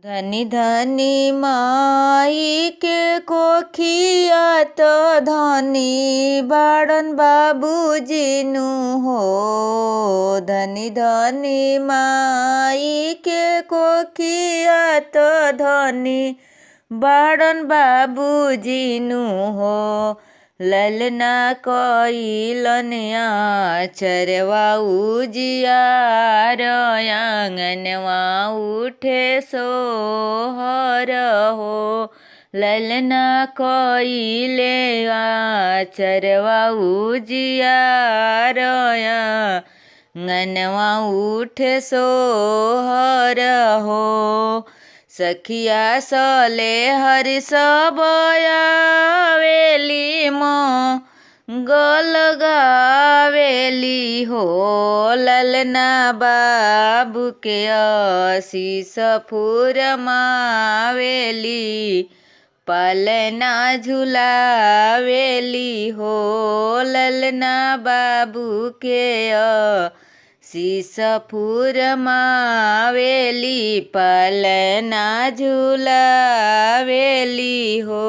धनी धनी माई के कोखिया तो धनी बाड़न बाबूजीनु हो। धनी धनी माई के कोखिया तो धनी बाड़न बाबूजीनु हो। ललना कइलन आचरवा उजियार आंगनवा उठे सोहर हो। ललना कइले आचरवा उजियार आंगनवा उठे सोहर हो। सखिया सले हरि सब आवेली मंगल गावेली हो। ललना बाबू के आशीष फुरमावेली पलना झुलावेली हो। ललना बाबू के आशीष फुरमावेली पलना झुलावेली हो।